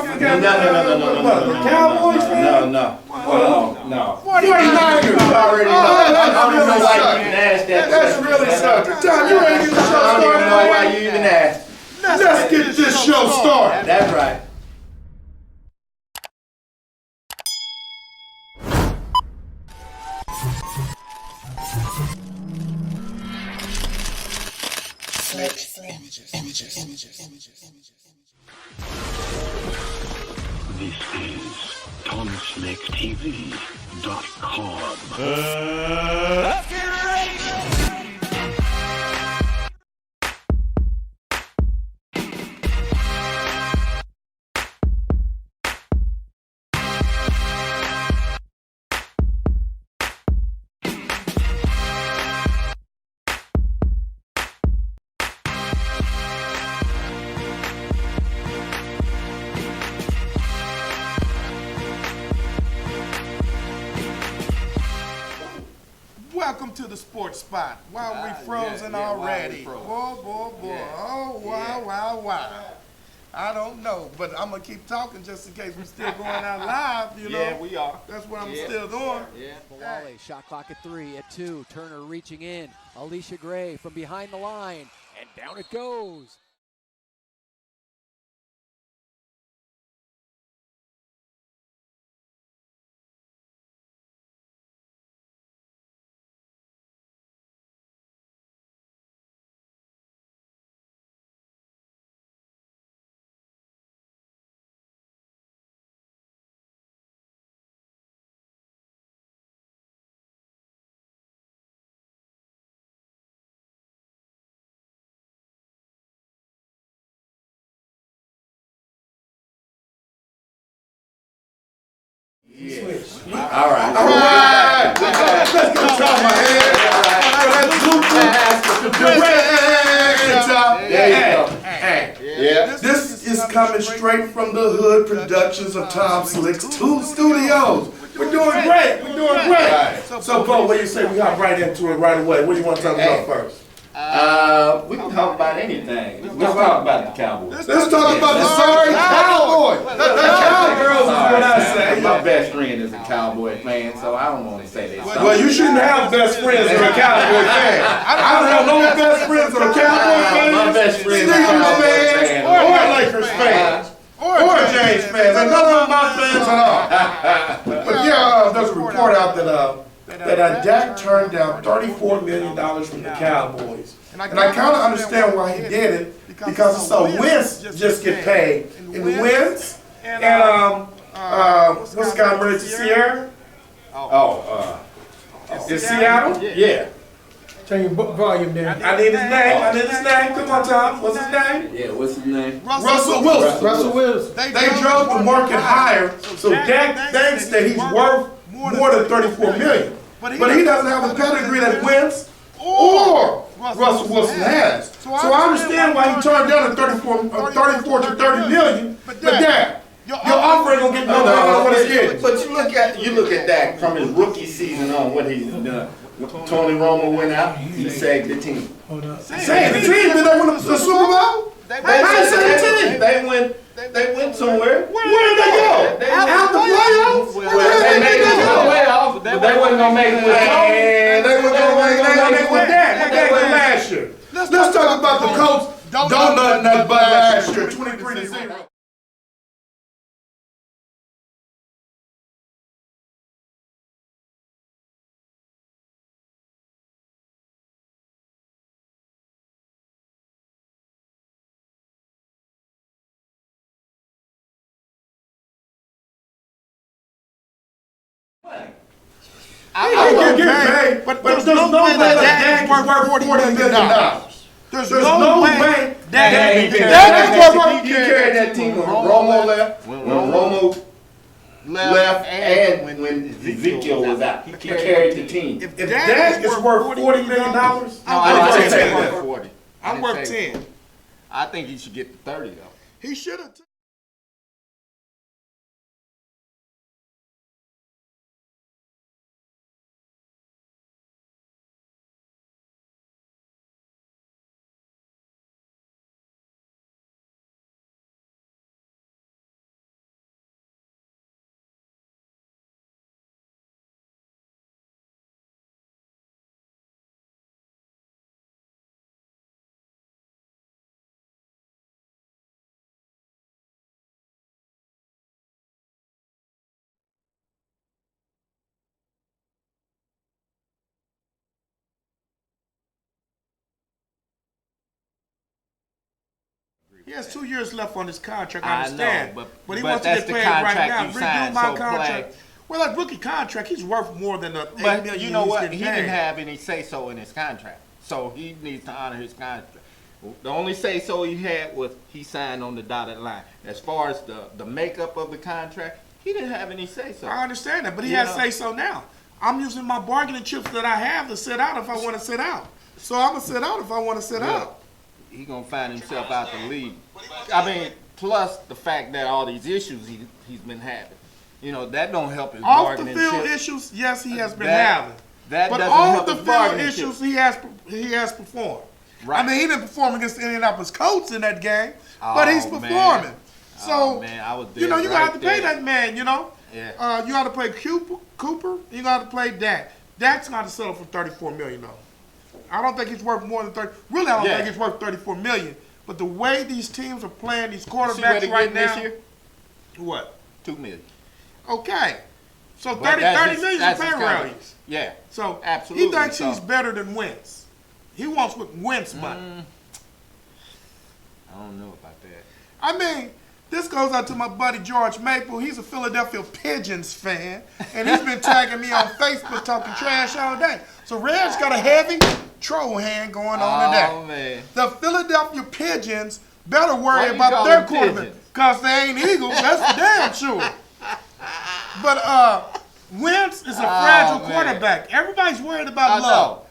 forgot. No. The Cowboys fan? No. 49ers. You already know. I don't even know why you even asked that. That's really something. John, you ready to get the show I don't even started? know why you even asked. Let's get this show started. That's right. This is TomSnakeTV.com. Welcome to the Sports Spot. Wow, we frozen already. Boy. Yeah. Oh, wow. I don't know, but I'm going to keep talking just in case we're still going out live, you know. Yeah, we are. That's what I'm still doing. Yeah. Wale, shot clock at 3, at 2. Turner reaching in. Alicia Gray from behind the line, and down it goes. All right. Let's get top my head. There you go. Yeah. This is coming straight from the Hood Productions of Tom Slick's 2 studios. We're doing great. Right. So, Bo, what do you say? We hop right into it right away. What do you want to talk about first? We can talk about anything. Let's talk about the Cowboys. Let's talk about the sorry Cowboys. The Cowgirls is what I say. My best friend is a Cowboy fan, so I don't want to say that. Well, you shouldn't have best friends that are Cowboy fans. I don't have no best friends that are Cowboy fans, My best friend is a Steelers Cowboy fans, fan. or Lakers fans, or Jays fans. And none of them my fans at all. But yeah, there's a report out that Dak turned down $34 million from the Cowboys. And I kind of understand why he did it, because it's so Wentz just get paid. And Wentz and what's the guy married to Sierra? In Seattle? Yeah. Turn your book volume down. I need his name. Come on, Tom. What's his name? Yeah, what's his name? Russell Wilson. Russell Wilson. They drove the market higher, so Dak thinks that he's worth more than $34 million. But he doesn't have a pedigree that Wentz or Russell Wilson has. So I understand why he turned down the 34 to $30 million. But Dak, your offer ain't gonna get no better than what it's getting. But you look at that from his rookie season on, what he's done. Tony Romo went out, he saved the team. Hold up. Say the team, did they win the Super Bowl? I ain't saying the team. They went somewhere. Where did they go? Out the playoffs? They made it to the playoffs, but they wasn't gonna make it with And they were gonna make it with that. What they did last year. Let's talk about the Colts. Don't nothing but last year, 23-0. I'm getting paid, but there's no way that Dak is worth $40 million. There's no way Dak is worth He carried that team when Romo left, when Romo left, and when Ezekiel was out. He carried the team. If Dak is worth $40 million, I didn't say take worth that. 40. I'm worth 10. I think he should get the 30 though. He should have. He has 2 years left on his contract. I I understand, know, but he but wants to that's get the paid right contract now. you Redo signed, my so contract. play. Well, that rookie contract, he's worth more than the $8 But million you know he's what? getting He paid. didn't have any say-so in his contract. So he needs to honor his contract. The only say-so he had was he signed on the dotted line. As far as the makeup of the contract, he didn't have any say-so. I understand that, but he You has know. say so now. I'm using my bargaining chips that I have to sit out if I want to sit out. So I'm gonna sit out if I want to sit out. He gonna find himself out the league. I mean, plus the fact that all these issues he's been having. You know, that don't help his Off the bargaining field chip. issues, yes, he has been That- having. That But doesn't on help the his field bargaining issues, chip. he has performed. Right. I mean, he didn't perform against the Indianapolis Colts in that game, but he's Oh, man. performing. So, Oh, man, I was you know, there you got to right pay there. that man, you know. Yeah. You got to play Cooper. You got to play Dak. Dak's got to settle for $34 million, though. I don't think he's worth more than 30. Really, I don't Yeah. think he's worth $34 million. But the way these teams are playing, these You see what quarterbacks he right getting now. this year? What? $2 million. Okay. So But 30 that's his- million is that's a his pay contract. raise. Yeah. So Absolutely, he thinks so- he's better than Wentz. He wants with Wentz money. I don't know about that. I mean, this goes out to my buddy George Maple. He's a Philadelphia Pigeons fan, and he's been tagging me on Facebook talking trash all day. So Red's got a heavy troll hand going on today. Oh, man. The Philadelphia Pigeons better Why worry you about call their them quarterback pigeons? because they ain't Eagles. That's for damn sure. But Wentz is a fragile man. quarterback. Everybody's worried I about Love. know.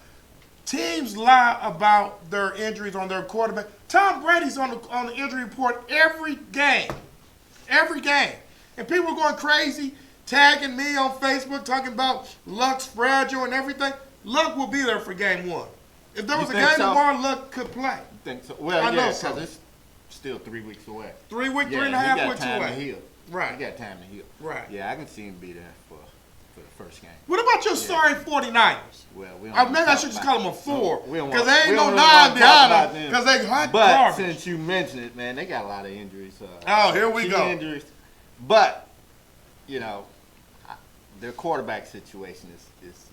Teams lie about their injuries on their quarterback. Tom Brady's on the injury report every game. Every game. And people are going crazy, tagging me on Facebook, talking about Luck's fragile and everything. Luck will be there for game one. If there was a think game so? tomorrow, Luck could play. You think so? Well, I know yeah, so. because it's still 3 weeks away. 3 weeks, Yeah, 3 and a he half got weeks time to away. heal. Right. He got time to heal. Right. Yeah, I can see him be there for the first game. What about your sorry 49ers? Well, we don't Maybe I talk should just about call them a it. 4. We don't Because want- they we ain't no don't 9 want to talk behind about them. them. Because they hunt But garbage. since you mentioned it, man, they got a lot of injuries. Oh, here we key go. Injuries. But, you know, their quarterback situation is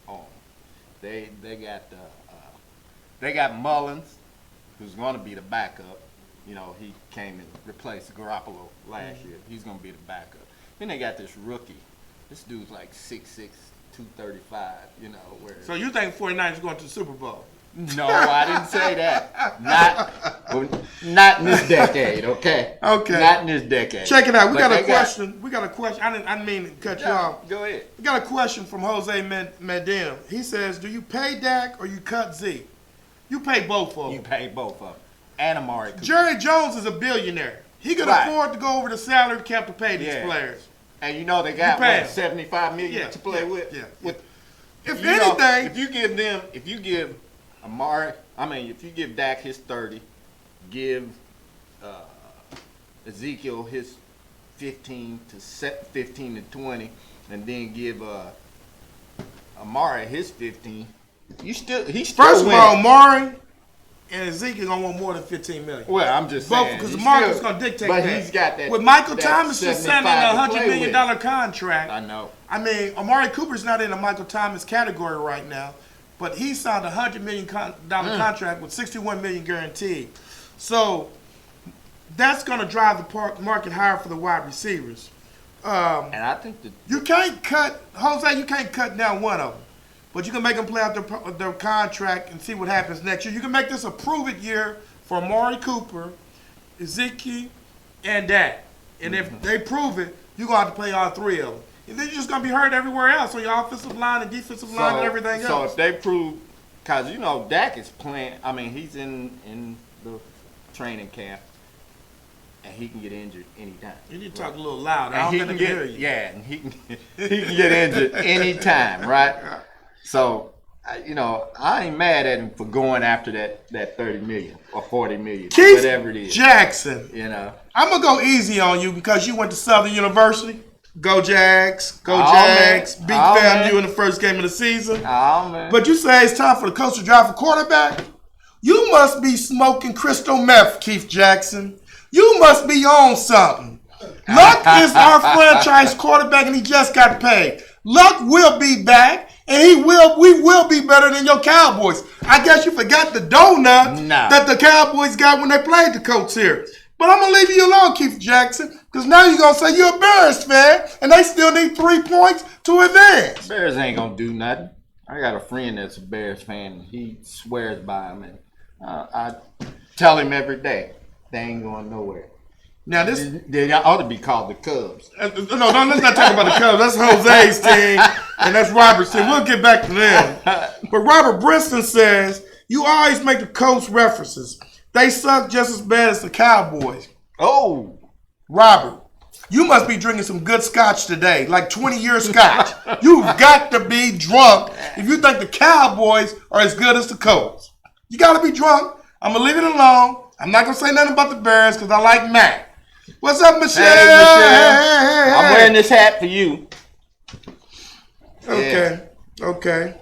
on. They got Mullins, who's going to be the backup. You know, he came and replaced Garoppolo last year. He's going to be the backup. Then they got this rookie. This dude's like 6'6", 235, you know. Where So you think 49ers going to the Super Bowl? no, I didn't say that. Not in this decade, okay? Okay. Not in this decade. Check it out. We But got a they question. We got a question. I didn't mean to cut you off. Go ahead. We got a question from Jose Medina. He says, do you pay Dak or you cut Zeke? You pay both of You them. pay both of them. And Amari Cooper. Jerry Jones is a billionaire. He can Right. afford to go over the salary cap to pay these Yeah. players. And you know they got You pay what, them. $75 million Yeah, to play yeah, with. yeah. With If you know, anything, if you give Amari, if you give Dak his 30, give Ezekiel his 15 to 20, and then give Amari his 15, he's still first of winning. all, Maury and Ezekiel gonna want more than $15 million. Well, I'm just Both saying. because he's Marcus still- gonna dictate but that. he's got that. With Michael that Thomas just signing a 75 to $100 play million with. contract. I know. I mean, Amari Cooper's not in the Michael Thomas category right now, but he signed a $100 million contract with $61 million guaranteed. So that's going to drive the market higher for the wide receivers. And I think that You can't cut Jose. You can't cut down one of them, but you can make them play out their contract and see what happens next year. You can make this a prove-it year for Amari Cooper, Ezekiel, and Dak. And if they prove it, you're going to have to play all 3 of them. And then you're just going to be hurt everywhere else on your offensive line and defensive line and everything So else. if they prove, because, you know, Dak is playing, he's in the training camp, and he can get injured anytime. You need to talk a little loud. I And don't he think can they can hear get, you. yeah, and he can get injured anytime, right? So, I ain't mad at him for going after that 30 million or 40 million, Keith whatever it is. Jackson. You know. I'm going to go easy on you because you went to Southern University. Go Jags. Go Oh, Jags. man. Beat Oh, FAMU man. in the first game of the season. Oh, man. But you say it's time for the coach to drive a quarterback? You must be smoking crystal meth, Keith Jackson. You must be on something. Luck is our franchise quarterback, and he just got paid. Luck will be back. and we will be better than your Cowboys. I guess you forgot the donut that the Cowboys got when they played the Colts here. But I'm going to leave you alone, Keith Jackson, because now you're going to say you're a Bears fan, and they still need 3 points to advance. Bears ain't going to do nothing. I got a friend that's a Bears fan, and he swears by them, and I tell him every day, they ain't going nowhere. Now this They ought to be called the Cubs. no, let's not talk about the Cubs. That's Jose's team, and that's Robert's team. We'll get back to them. But Robert Briston says, you always make the Colts references. They suck just as bad as the Cowboys. Oh. Robert, you must be drinking some good scotch today, like 20-year scotch. You've got to be drunk if you think the Cowboys are as good as the Colts. You got to be drunk. I'm going to leave it alone. I'm not going to say nothing about the Bears because I like Mac. What's up, Michelle? Hey, Michelle. Hey. I'm wearing this hat for you. Okay.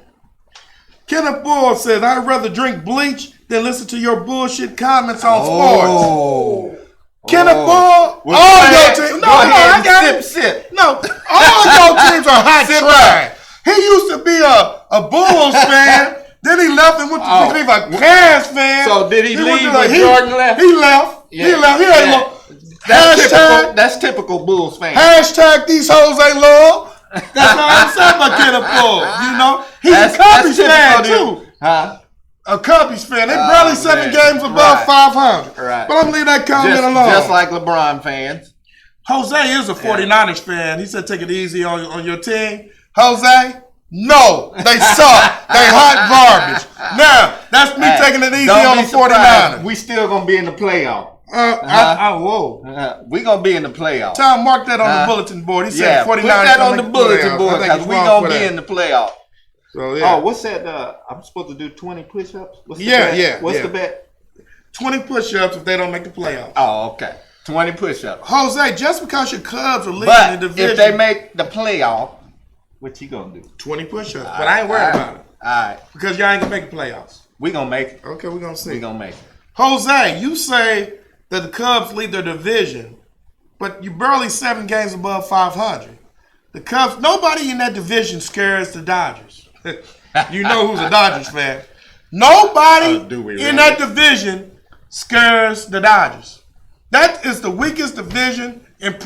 Kenneth Bull says, I'd rather drink bleach than listen to your bullshit comments on sports. Kenneth Bull, all your teams. No, I got it. Sip. No, all your teams are hot trash. He used to be a Bulls fan. Then he left and went to be a Cavs fan. So did he leave when Jordan left? He left. Yeah. He left. He ain't low. That's typical Bulls fan. Hashtag these hoes ain't low. That's what I'm saying about Kenneth Bull. You know, he's a Cubbies fan too. Huh? A Cubbies fan. They barely 7 games above 500. Right. But I'm gonna leave that comment alone. Just like LeBron fans. Jose is a 49ers fan. He said take it easy on your team. Jose, no, they suck. They hot garbage. Now, that's me taking it easy on the 49ers. We still gonna be in the playoff. Whoa. We gonna be in the playoff. Tom, mark that on the bulletin board. He said 49ers. Put that on the bulletin board because we gonna be in the playoff. So, yeah. Oh, what's that? I'm supposed to do 20 push-ups? What's the Yeah, bet? yeah, What's yeah. the bet? 20 push-ups if they don't make the playoffs. Oh, okay. 20 push-ups. Jose, just because your Cubs are leading But the division, if they make the playoff, what you gonna do? 20 push-ups. But I ain't worried about it. All right. Because y'all ain't gonna make the playoffs. We gonna make it. Okay, we're gonna see. We gonna make it. Jose, you say that the Cubs lead their division, but you barely 7 games above 500. The Cubs, nobody in that division scares the Dodgers. You know who's a Dodgers fan. Nobody Do we in really? that division scares the Dodgers. That is the weakest division in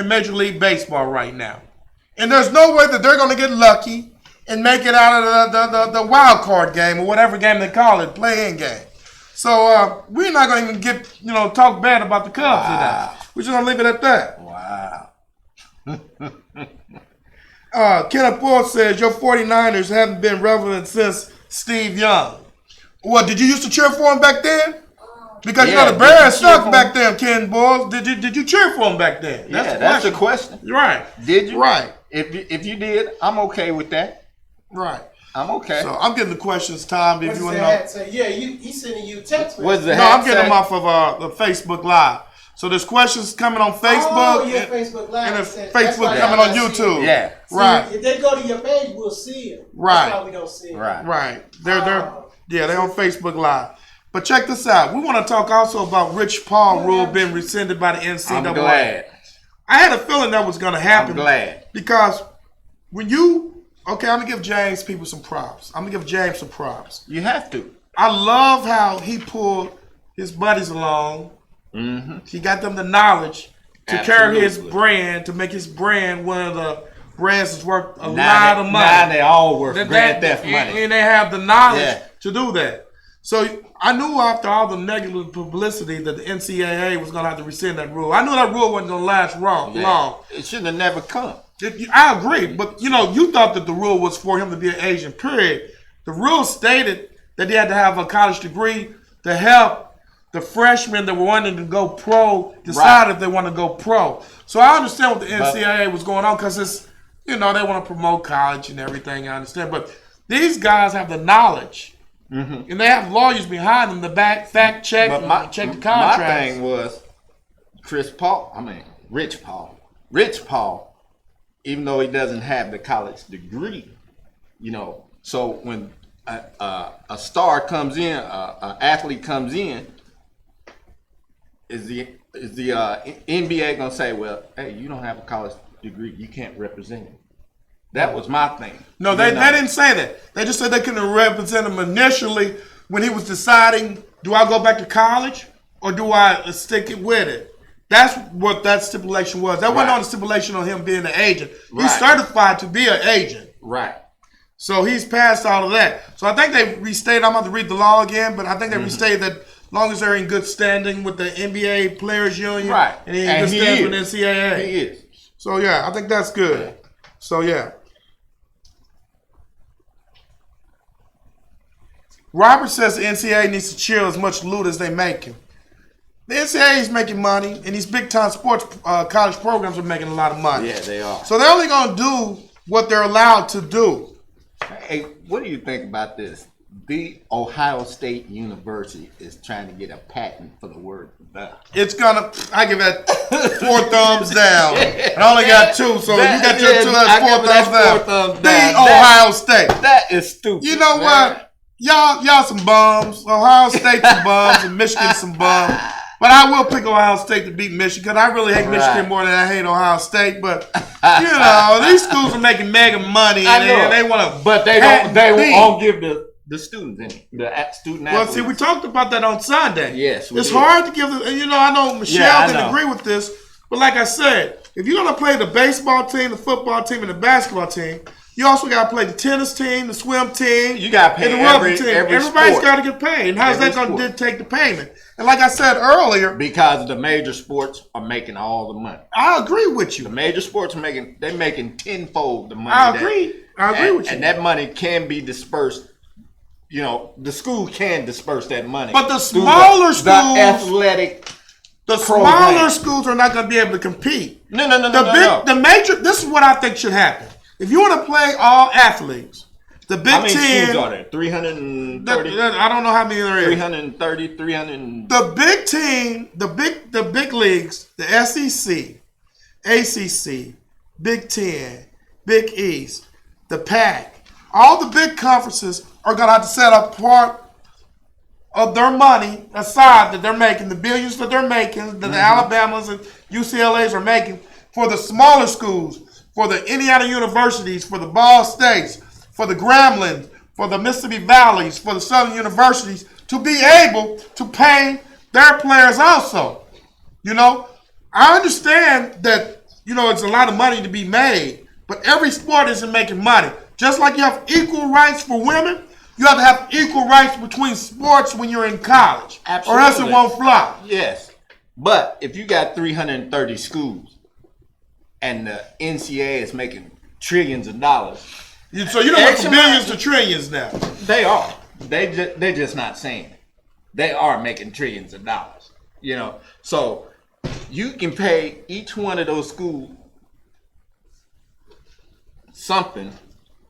Major League Baseball right now. And there's no way that they're going to get lucky and make it out of the wild card game or whatever game they call it, play-in game. So we're not going to even get, talk bad about the Cubs today. We're just going to leave it at that. Wow. Kenneth Ford says, your 49ers haven't been relevant since Steve Young. What, did you used to cheer for him back then? Because Yeah, the Bears did you cheer sucked for back then, Ken Boyle. Did you cheer for him back then? That's the question. Right. Did you? Right. If you did, I'm okay with that. Right. I'm okay. So I'm getting the questions, Tom, if What's you want that to know. hat say? Yeah, he's sending you text What's messages. the No, hat I'm getting them say? off of the Facebook Live. So there's questions coming on Facebook. Oh, yeah, Facebook Live. And there's That's Facebook why coming y'all on not see YouTube. it. Yeah. See, Right. If they go to your page, we'll see it. Right. That's why we don't see it. Right. Right. They're on Facebook Live. But check this out. We want to talk also about Rich Paul rule being rescinded by the NCAA. I'm glad. I had a feeling that was going to happen. I'm glad. Because when you, I'm going to give James people some props. I'm going to give James some props. You have to. I love how he pulled his buddies along. Mm-hmm. He got them the knowledge to carry his Absolutely. brand, to make his brand one of the brands that's worth a lot Now of they, money. now they all worth That- grand that- theft money. And they have the knowledge Yeah. to do that. So I knew after all the negative publicity that the NCAA was going to have to rescind that rule. I knew that rule wasn't going to last long. It should have never come. I agree, but you thought that the rule was for him to be an Asian, period. The rule stated that he had to have a college degree to help the freshmen that were wanting to go pro decide if they want to go pro. So I understand what the NCAA was going on because it's, they want to promote college and everything, I understand. But these guys have the knowledge. Mm-hmm. And they have lawyers behind them to fact check and check the contracts. My thing was Rich Paul, even though he doesn't have the college degree, so when a star comes in, an athlete comes in, is the NBA gonna say, well, hey, you don't have a college degree, you can't represent him? That was my thing. No, they didn't say that. They just said they couldn't represent him initially when he was deciding, do I go back to college or do I stick it with it? That's what that stipulation was. That wasn't on the stipulation on him being an agent. He's certified to be an agent. Right. So he's passed all of that. So I think they restated, I'm about to read the law again, but I think they restated that as long as they're in good standing with the NBA Players Union and in good standing with the NCAA. He is. So yeah, I think that's good. So yeah. Robert says the NCAA needs to chill as much loot as they making. The NCAA is making money, and these big-time sports college programs are making a lot of money. Yeah, they are. So they're only going to do what they're allowed to do. Hey, what do you think about this? The Ohio State University is trying to get a patent for the word "the." It's gonna. I give that 4 thumbs down. I only got 2, so you got your 2. That's 4 thumbs down. The Ohio State. That is stupid. You know what? Y'all some bums. Ohio State some bums, and Michigan some bums. But I will pick Ohio State to beat Michigan because I really hate Michigan more than I hate Ohio State. But you know, these schools are making mega money, and they want to. But they don't. They won't give the students any. The student athletes. Well, see, we talked about that on Sunday. Yes, it's hard to give. I know Michelle didn't agree with this, but like I said, if you're gonna play the baseball team, the football team, and the basketball team, you also got to play the tennis team, the swim team, you got to pay and the rugby team. Everybody's got to get paid. And how's that going to dictate the payment? And like I said earlier, because the major sports are making all the money. I agree with you. The major sports are making tenfold the money. I agree with you. And that money can be dispersed. You know, the school can disperse that money. But the smaller schools, the athletic. The smaller schools are not going to be able to compete. No. The major. This is what I think should happen. If you want to play all athletes, the Big Ten. How many schools are there? 330? I don't know how many there is. 330, 300. The Big Ten, the big leagues, the SEC, ACC, Big Ten, Big East, the PAC, all the big conferences are going to have to set up part of their money aside that they're making, the billions that they're making, that the Alabamas and UCLAs are making for the smaller schools, for the Indiana universities, for the Ball States, for the Grambling, for the Mississippi Valleys, for the Southern universities, to be able to pay their players also. You know, I understand that, it's a lot of money to be made, but every sport isn't making money. Just like you have equal rights for women, you have to have equal rights between sports when you're in college. Absolutely. Or else it won't fly. Yes. But if you got 330 schools and the NCAA is making trillions of dollars. So you don't went from billions to trillions now. They are. They're just not saying it. They are making trillions of dollars. So you can pay each one of those schools something,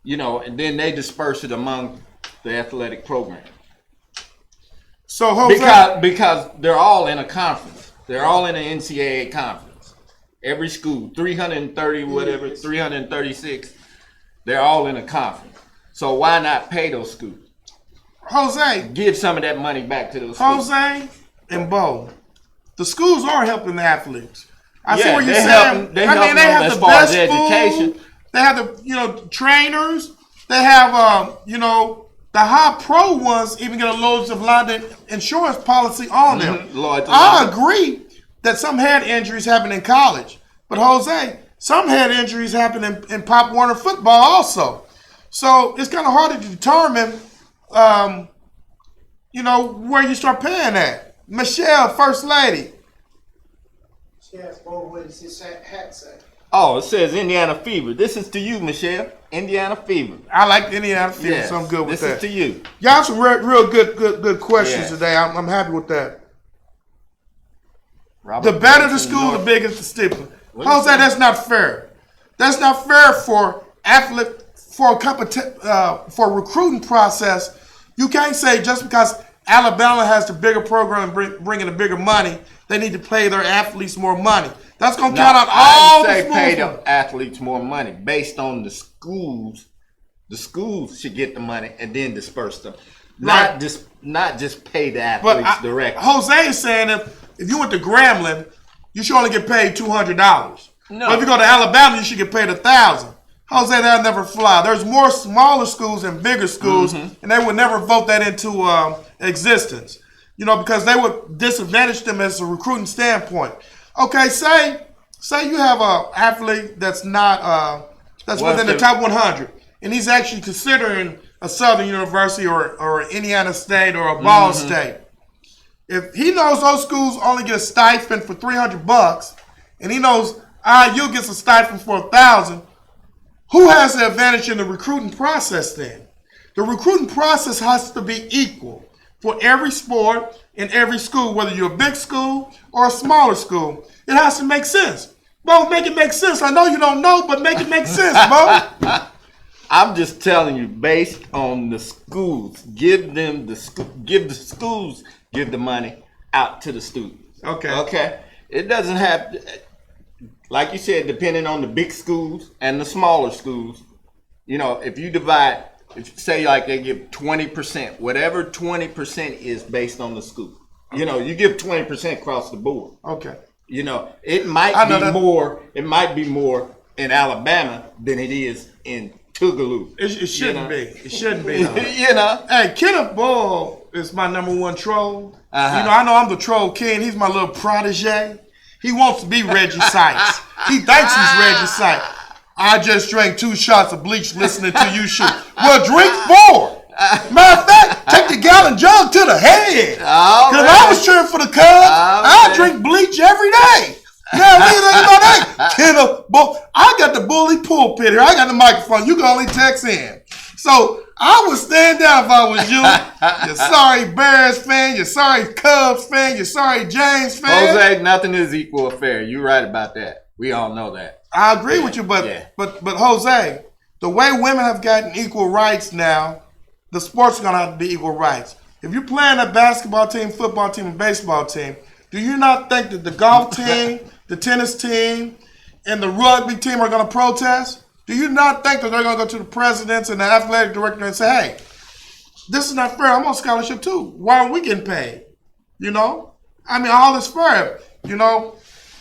and then they disperse it among the athletic program. So Jose, because they're all in a conference. They're all in an NCAA conference. Every school, 330 whatever, 336, they're all in a conference. So why not pay those schools? Jose, give some of that money back to those schools. Jose and Bo, the schools are helping the athletes. I see what you're saying. They have as far as education. Food. They have the trainers. They have the high pro ones even get a Lloyd's of London insurance policy on them. I agree that some head injuries happen in college, but Jose, some head injuries happen in Pop Warner football also. So it's kind of hard to determine, where you start paying at. Michelle, First Lady. She has both ways. His hat say. Oh, it says Indiana Fever. This is to you, Michelle. Indiana Fever. I like Indiana Fever, so I'm good with that. This is to you. Y'all some real good questions today. I'm happy with that. Robert the better the school, the bigger the stipend. Jose, that's not fair. That's not fair for athlete for a recruiting process. You can't say just because Alabama has the bigger program and bringing the bigger money, they need to pay their athletes more money. That's going to count out all the schools. Pay the athletes more money based on the schools. The schools should get the money and then disperse them. Not just pay the athletes directly. Jose is saying if you went to Grambling, you should only get paid $200. No. But if you go to Alabama, you should get paid $1,000. Jose, that'll never fly. There's more smaller schools and bigger schools, and they would never vote that into existence. You know, because they would disadvantage them as a recruiting standpoint. Okay, say you have an athlete that's not that's within the top 100, and he's actually considering a Southern University or Indiana State or a Ball State. If he knows those schools only get a stipend for $300, and he knows IU gets a stipend for $1,000, who has the advantage in the recruiting process then? The recruiting process has to be equal for every sport in every school, whether you're a big school or a smaller school. It has to make sense. Bo, make it make sense. I know you don't know, but make it make sense, Bo. I'm just telling you, based on the schools, give the schools the money out to the students. Okay. It doesn't have, like you said, depending on the big schools and the smaller schools. You know, if you divide, say like they give 20%, whatever 20% is based on the school. You know, you give 20% across the board. Okay. You know, it might be more. It might be more in Alabama than it is in Tougaloo. It shouldn't be. It shouldn't be. You know. Hey, Kenneth Bull is my #1 troll. You know, I know I'm the troll king. He's my little protege. He wants to be Reggie Sykes. He thinks he's Reggie Sykes. I just drank 2 shots of bleach listening to you shoot. Well, drink 4. Matter of fact, take the gallon jug to the head. Because I was cheering for the Cubs. I drink bleach every day. Yeah, what do you think about that? Kenneth Bull. I got the bully pulpit here. I got the microphone. You can only text in. So I would stand down if I was you. You're sorry Bears fan. You're sorry Cubs fan. You're sorry James fan. Jose, nothing is equal or fair. You're right about that. We all know that. I agree with you, but Jose, the way women have gotten equal rights now, the sports are gonna have to be equal rights. If you're playing a basketball team, football team, and baseball team, do you not think that the golf team, the tennis team, and the rugby team are gonna protest? Do you not think that they're gonna go to the presidents and the athletic director and say, hey, this is not fair, I'm on scholarship too. Why aren't we getting paid? You know? I mean, all is fair. You know,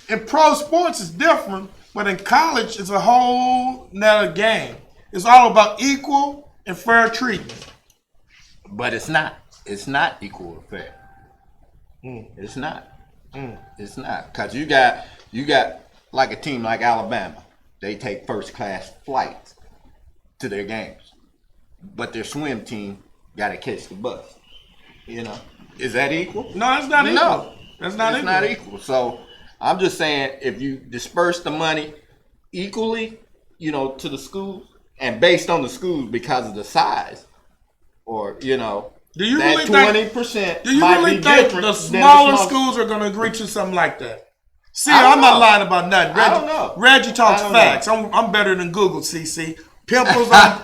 in pro sports it's different, but in college it's a whole nother game. It's all about equal and fair treatment. But it's not. It's not equal or fair. It's not. It's not. Because you got like a team like Alabama. They take first class flights to their games. But their swim team got to catch the bus. You know? Is that equal? No, it's not equal. No. That's not it's equal. Not equal. So I'm just saying, if you disperse the money equally, you know, to the schools, and based on the schools because of the size, or, you know, do you that really 20% do you might really be think different the than smaller schools are going to agree to something like that? See, I'm not lying about nothing. Reggie, I don't know. Reggie talks facts. I'm better than Google, CC. Pimples on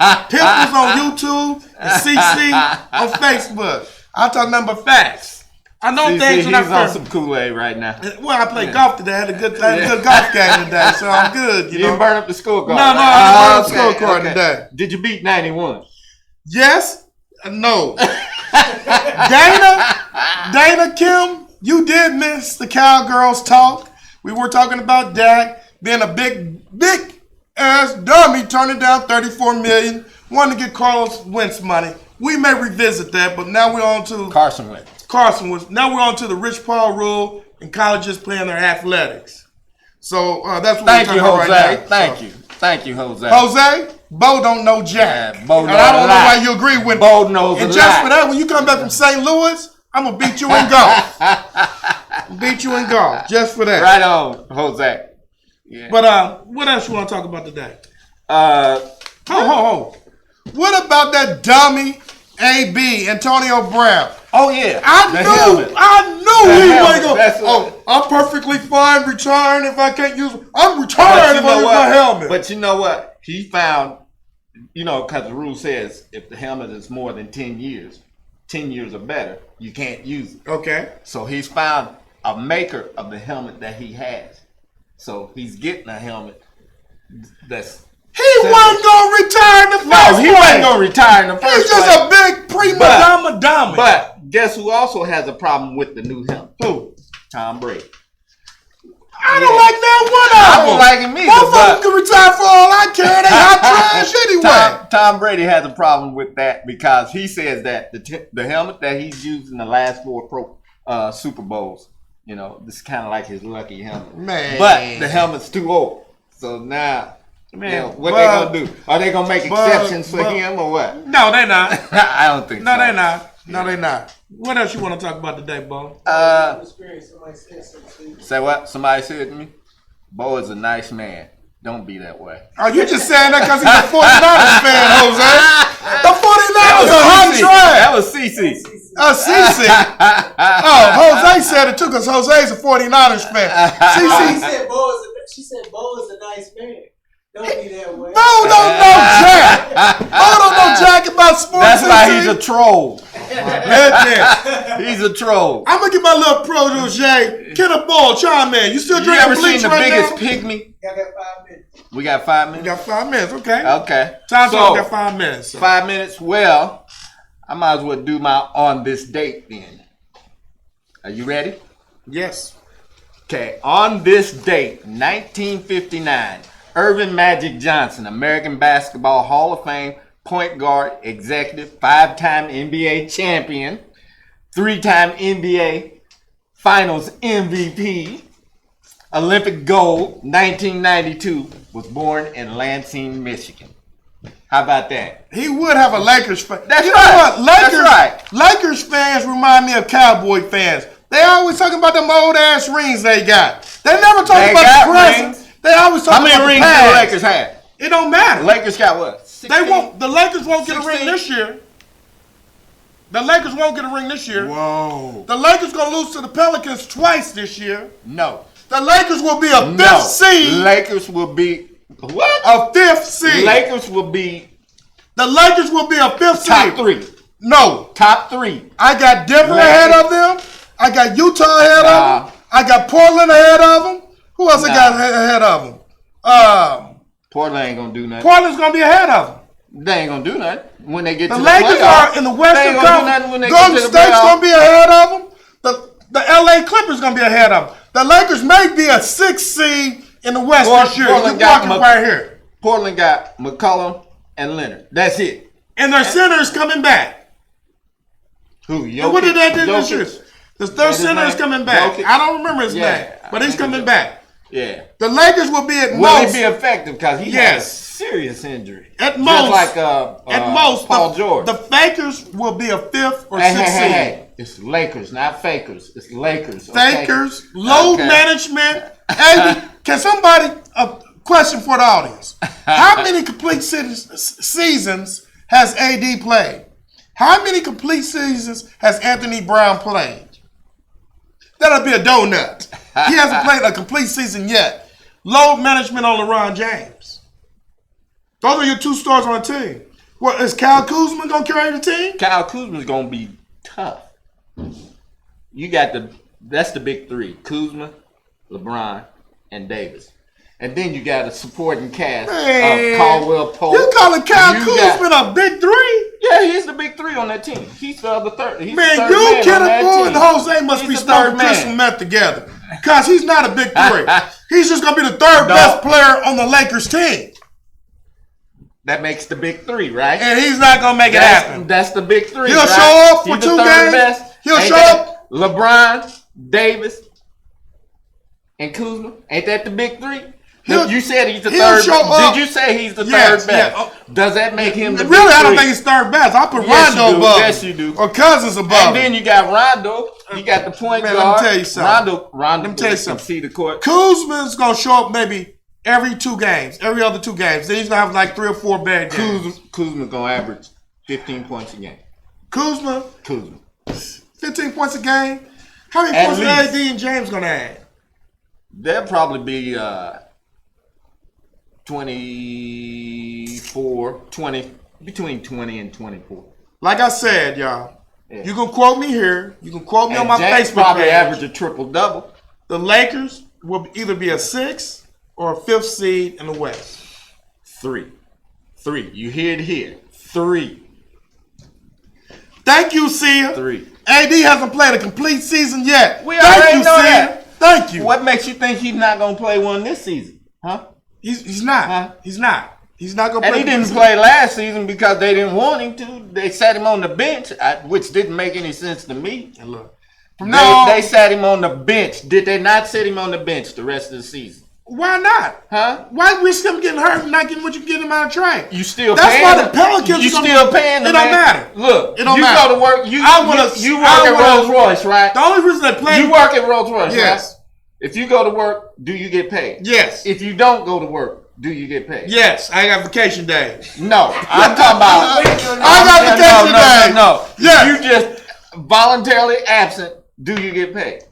YouTube and CC on Facebook. I talk nothing but facts. I know things are not he's on fair. some Kool-Aid right now. Well, I played golf today. I had a good golf game today, so I'm good. You You know? didn't burn up the scorecard. No, I didn't burn up the scorecard today. Did you beat 91? Yes? No. Dana Kim, you did miss the Cowgirls talk. We were talking about Dak being a big ass dummy, turning down $34 million, wanting to get Carlos Wentz money. We may revisit that, but now we're on to Carson Wentz. Now we're on to the Rich Paul rule and colleges playing their athletics. So that's what Thank we're you, talking about Jose. right now. Thank you. Thank you, Jose. Jose, Bo don't know Jack. Yeah, Bo and I don't knows a know lot. why you agree with me. Bo knows And a just lot. for that, when you come back from St. Louis, I'm going to beat you in golf. Beat you in golf. Just for that. Right on, Jose. Yeah. But what else you want to talk about today? Ho. What about that dummy AB, Antonio Brown? Oh, yeah. I knew The he helmet. wasn't going. I'm perfectly fine retiring if I can't use. I'm retiring if I use my helmet. But you know what? He found, you know, because the rule says if the helmet is more than 10 years or better, you can't use it. Okay. So he's found a maker of the helmet that he has. So he's getting a helmet that's. He wasn't going to retire in the first place. No, he wasn't going to retire in the first He's place. just a big prima donna dummy. But guess who also has a problem with the new helmet? Who? Tom Brady. I don't like that one of don't them. like him either. Both of them But can retire for all I care. They hot trash anyway. Tom Brady has a problem with that because he says that the helmet that he's used in the last 4 Super Bowls, you know, this is kind of like his lucky helmet. Man. But the helmet's too old. So now, man, what they gonna do? Are they gonna make exceptions for him or what? No, they not. I don't think so. No, they not. No, they not. What else you want to talk about today, Bo? Experience, somebody said something to you. Say what? Somebody said to me? Bo is a nice man. Don't be that way. Are you just saying that because he's a 49ers fan, Jose? The 49ers are hot trash. That was CC. CC. Oh, Jose said it too because Jose's a 49ers fan. CC. She said Bo is a nice man. Don't be that way. Bo don't know jack. Bo don't know jack about sports. That's why CC. he's a troll. Goodness. He's a troll. I'm gonna get my little protege, Kenneth Ball, chime in. You still You drinking ever bleach seen the right biggest now? pygmy? I got 5 minutes. We got 5 We minutes. got 5 minutes, okay. Okay. Time to So, got 5 minutes. So. 5 minutes. Well, I might as well do my on this date then. Are you ready? Yes. Okay. On this date, 1959, Irvin Magic Johnson, American Basketball Hall of Fame, point guard, executive, 5-time NBA champion, 3-time NBA Finals MVP, Olympic gold, 1992, was born in Lansing, Michigan. How about that? He would have a Lakers fan. That's you right. know what? Lakers, That's right. Lakers fans remind me of Cowboy fans. They always talking about them old ass rings they got. They never talk They about got the present. rings. They always talk How many about rings the do the past. Lakers have? It don't matter. Lakers got what? 16? They won't. The Lakers won't get a ring 16? this year. The Lakers won't get a ring this year. Whoa. The Lakers gonna lose to the Pelicans twice this year. No. The Lakers will be a fifth No. seed. Lakers will be what? A fifth seed. Lakers will be The Lakers will be a fifth top seed. 3. No. Top 3. I got Denver Lakers. ahead of them. I got Utah ahead Nah. of them. I got Portland ahead of them. Who else I Nah. got ahead of them? Portland ain't gonna do nothing. Portland's gonna be ahead of them. They ain't gonna do nothing when they get The to Lakers the playoffs. are in the They Western ain't gonna do nothing when Conference. they Golden get to the State's playoffs. gonna be ahead of them. The LA Clippers gonna be ahead of them. The Lakers may be a 6th seed in the West this year. Portland You're got walking right here. Portland got McCollum and Leonard. That's it. And their center is coming back. Who? And what did they do this Jokic? year? Their That's his center is name? coming back. Jokic? I don't remember his Yeah, name, I but he's think coming it's back. Yeah. The Lakers will be at Will most. he be effective? Because he Yes. has a serious injury. At Just most, like at most, Paul George. The Fakers will be a 5th or Hey, 6th hey, seed. hey. It's Lakers, not Fakers. It's Lakers. Okay? Fakers, load Okay. management. Hey, can somebody, a question for the audience. How many complete seasons has AD played? How many complete seasons has Anthony Brown played? That'll be a donut. He hasn't played a complete season yet. Load management on LeBron James. Those are your 2 stars on the team. What, is Kyle Kuzma going to carry the team? Kyle Kuzma's gonna be tough. You got that's the big 3: Kuzma, LeBron, and Davis. And then you got a supporting cast Man, of Caldwell Pope. You calling Kyle You Kuzma got- a big 3? Yeah, he's the big 3 on that team. He's the third. He's Man, the third you, man on Kenneth that Moore, team. and Jose must He's be the smoking third crystal man. meth together. Because he's not a big 3. He's just going to be the 3rd best player on the Lakers team. That makes the big 3, right? And he's not going to make it happen. That's the big 3. He'll right? show up for He's 2 the third games. best. He'll Ain't show that up. LeBron, Davis, and Kuzma. Ain't that the big 3? He'll- You said he's the he'll third. show up. Did you say he's the Yes, third best? yeah. Does that make him the Really, big I don't 3? think he's 3rd best. I'll put Yes, you Rondo do. above Yes, him. you do. Or Cousins above And then him. you got Rondo. You got the point Man, let me guard. tell you something. Rondo. Let me tell you can something. see the court. Kuzma's going to show up maybe every 2 games. Every other 2 games. Then he's going to have like 3 or 4 bad games. Kuzma's gonna average 15 points a game. Kuzma, Kuzma. 15 points a game. How many At points are least. AD and James going to add? There'll probably be 24, 20, between 20 and 24. Like I said, y'all, Yeah. you can quote me here. You can quote me on And my James Facebook probably page. average a triple-double. The Lakers will either be a 6th or a 5th seed in the West. 3. You hear it here. 3. Thank you, Sia. 3. AD hasn't played a complete season yet. We Thank already you, know Sia. that. Thank you. What makes you think he's not gonna play one this season? Huh? He's not. Huh? He's not. He's not gonna And play. he didn't play last season because they didn't want him to. They sat him on the bench, which didn't make any sense to me. And look, from now on, They sat him on the bench. Did they not sit him on the bench the rest of the season? why not? Huh? Why risk him getting hurt and not getting what you get him out of train? You still That's paying why him? the Pelicans. You are gonna- still paying him? It don't man? matter. Look, It don't you matter. go to work. You I work wanna- at Rolls Royce, right? The only reason they play. You work at Rolls Royce, Yes. right? If you go to work, do you get paid? Yes. If you don't go to work, do you get paid? Yes. I got vacation days. No, I'm talking about. I got vacation days. No. Yes. If you just voluntarily absent, do you get paid?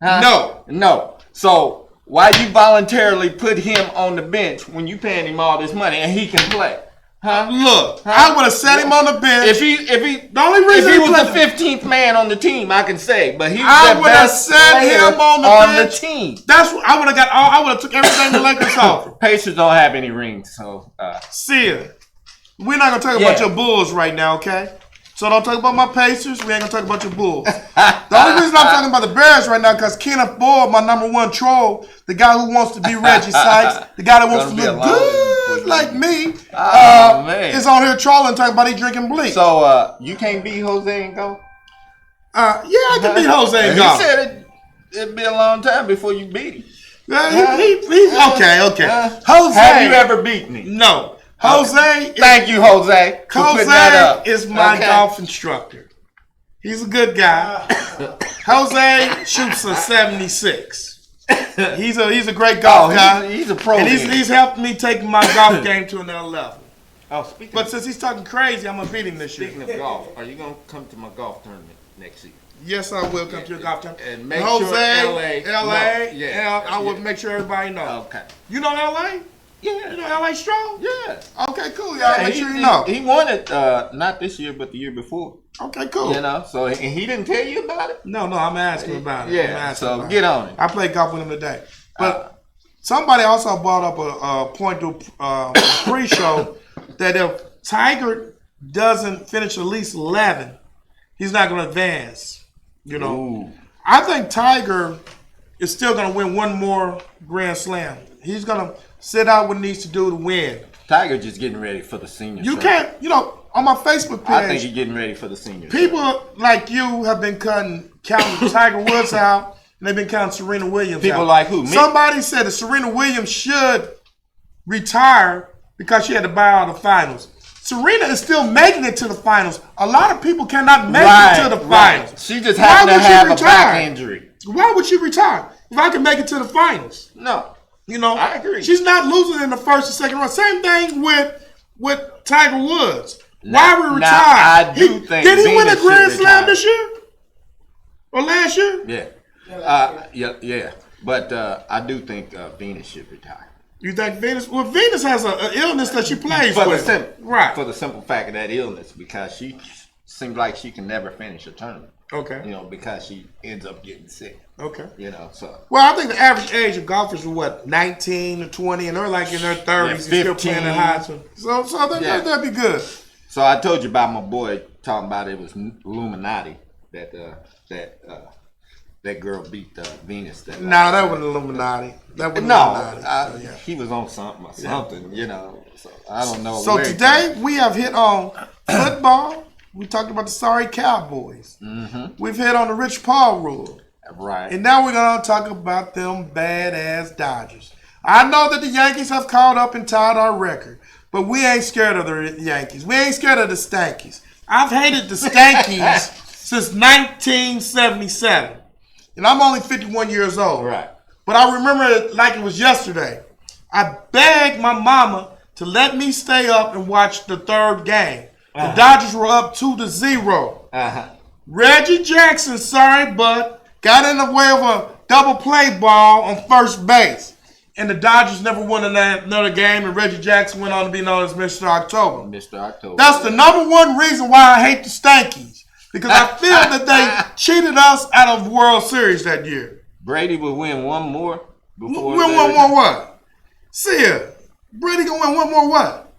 Huh? No. No. So why you voluntarily put him on the bench when you paying him all this money and he can play? Huh? Look, I would have set him on the bench. If he the only if reason he was played- the 15th man on the team, I can say, but he was I the would have best set player him on the bench. team. That's what I would have got. I would have took everything the Lakers offer. Pacers don't have any rings, so See ya. We're not gonna talk Yeah. about your Bulls right now, okay? So don't talk about my Pacers. We ain't gonna talk about your Bulls. The only reason I'm talking about the Bears right now because Kenneth Boyd, my number one troll, the guy who wants to be Reggie Sykes, the guy that wants to Gonna be look a long good one. like me, man. is on here trolling, talking about he drinking bleach. So you can't beat Jose and go? Yeah, I can beat Jose and He go. said it'd be a long time before you beat him. Yeah, he's okay. Jose, Have you ever beat me? No. Jose, Thank you, Jose, for putting that up. Jose is my Okay. golf instructor. He's a good guy. Jose shoots a 76. He's a great golf guy. He's a pro. And then. he's helped me take my golf game to another level. Oh, speaking But since he's talking crazy, I'm gonna beat him this year. of golf, are you gonna come to my golf tournament next year? Yes, I will come to your golf tournament. And make Jose, sure LA, no, yeah, I will make sure everybody knows. Okay. You know LA? Yeah. You know LA strong? Yeah. Okay, cool. Y'all make sure you know. He won it not this year, but the year before. Okay, cool. You know, so and he didn't tell you about it. No, I'm asking about it. I'm Yeah. asking So about get it. on it. I played golf with him today. But somebody also brought up a point to pre-show that if Tiger doesn't finish at least 11, he's not going to advance. You know, Ooh. I think Tiger is still going to win one more Grand Slam. He's going to sit out what he needs to do to win. Tiger just getting ready for the senior. You circuit. can't, on my Facebook page, I think he's getting ready for the senior. people like you have been counting Tiger Woods out, and they've been counting Serena Williams out. People like who? Me? Somebody said that Serena Williams should retire because she had to bow out of the finals. Serena is still making it to the finals. A lot of people cannot make it to the finals. She just Why happened to would she have a retire? back injury. Why would she retire if I can make it to the finals? No. I agree. She's not losing in the first and second round. Same thing with Tiger Woods. Why would he Now, retire? I do think Did he win a Venus Grand should Slam retire. this year? Or last year? Yeah. Yeah. But I do think Venus should retire. You think Venus? Well, Venus has an illness that she plays For with. the simple fact of that illness, because she seems like she can never finish a tournament. Okay. Because she ends up getting sick. Okay. So Well, I think the average age of golfers are what, 19 to 20, and they're like in their 30s and still 15. playing at high. So that'd be good. So I told you about my boy talking about it was Illuminati that that girl beat Venus. That Wasn't Illuminati. That wasn't no, Illuminati. he was on something or something. So I don't know. So where he today we have hit on football. We talked about the sorry Cowboys. Mm-hmm. We've hit on the Rich Paul rule. Right. And now we're going to talk about them badass Dodgers. I know that the Yankees have caught up and tied our record, but we ain't scared of the Yankees. We ain't scared of the Stankies. I've hated the Stankies since 1977. And I'm only 51 years old. Right. But I remember it like it was yesterday. I begged my mama to let me stay up and watch the third game. The Dodgers were up 2-0. Reggie Jackson, sorry, but got in the way of a double play ball on first base. And the Dodgers never won another game, and Reggie Jackson went on to be known as Mr. October. Mr. October. That's the number one reason why I hate the Stankies. Because I feel that they cheated us out of the World Series that year. Brady would win one more before. Win one more what? See ya. Brady gonna win one more what?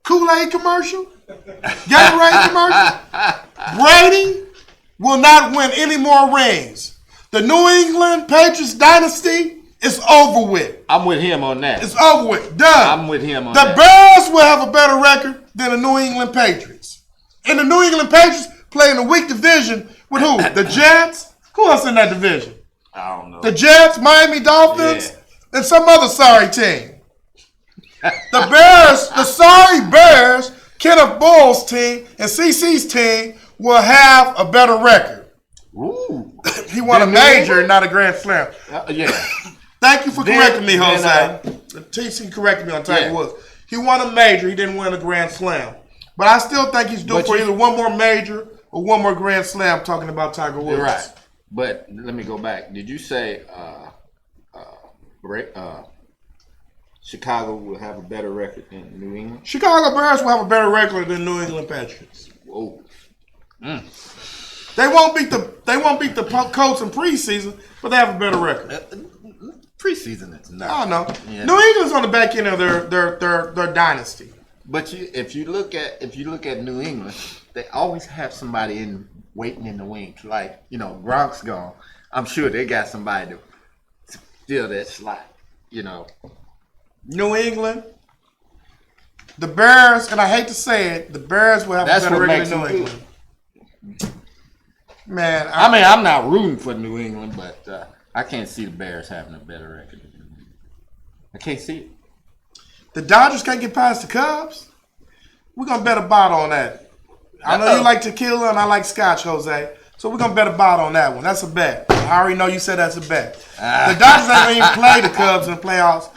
Kool-Aid commercial? Gatorade commercial? Brady will not win any more rings. The New England Patriots dynasty is over with. I'm with him on that. It's over with. Done. I'm with him on The that. Bears will have a better record than the New England Patriots. And the New England Patriots play in a weak division with who? The Jets? Who else in that division? I don't know. The Jets, Miami Dolphins, Yeah. and some other sorry team. The Bears, the sorry Bears, Kenneth Bull's team and CC's team will have a better record. Ooh. He won a major and not a grand slam. Yeah. Thank you for correcting me, Then, Jose. TC corrected me on Tiger Yeah. Woods. He won a major. He didn't win a grand slam. But I still think he's due But for you- either one more major or one more grand slam talking about Tiger Woods. You're right. But let me go back. Did you say Chicago will have a better record than New England? Chicago Bears will have a better record than New England Patriots. Whoa. They won't beat the Colts in preseason, but they have a better record. Preseason is not. I know. Yeah. New England's on the back end of their dynasty. But if you look at New England, they always have somebody waiting in the wings. Like, Gronk's gone. I'm sure they got somebody to fill that slot. New England, the Bears, and I hate to say it, the Bears will have That's a better what record makes than New them England. Man, I mean, I'm not rooting for New England, but I can't see the Bears having a better record than New England. I can't see it. the Dodgers can't get past the Cubs. We're gonna bet a bottle on that. I know you like tequila and I like scotch, Jose. So we're gonna bet a bottle on that one. That's a bet. I already know you said that's a bet. The Dodgers ain't even play the Cubs in the playoffs.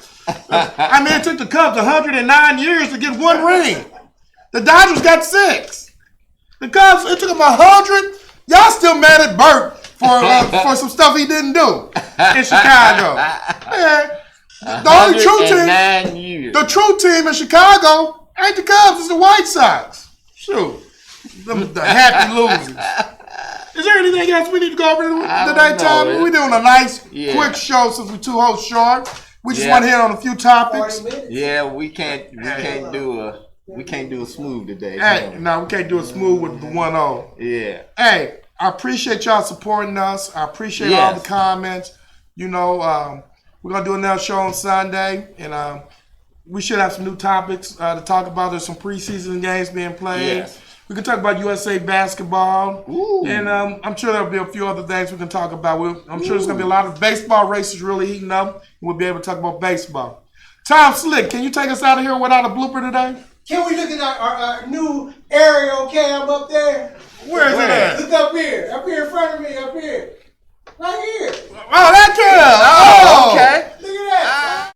I mean, it took the Cubs 109 years to get one ring. The Dodgers got 6. The Cubs, it took them 100. Y'all still mad at Burt for some stuff he didn't do in Chicago. Man, the only true team, 109 years. the true team in Chicago ain't the Cubs, it's the White Sox. Shoot, the happy losers. Is there anything else we need to go over today, know, Tom? man. We're doing a nice, Yeah. quick show since we're 2 hosts short. We just Yeah. want to hit on a few topics. 40 minutes. Yeah, we can't do a smooth today. Hey, no, we can't do it smooth with the 1-0. Yeah. Hey, I appreciate y'all supporting us. I appreciate all the comments. We're going to do another show on Sunday, and we should have some new topics to talk about. There's some preseason games being played. Yes. We can talk about USA basketball. Ooh. And I'm sure there'll be a few other things we can talk about. I'm sure there's going to be a lot of baseball races really heating up. We'll be able to talk about baseball. Tom Slick, can you take us out of here without a blooper today? Can we look at our new aerial cam up there? Where is it at? Look up here in front of me, up here. Right here. Oh, that kid! Oh, okay. Look at that.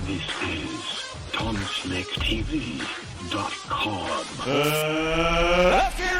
This is TomSnakeTV.com. Let's get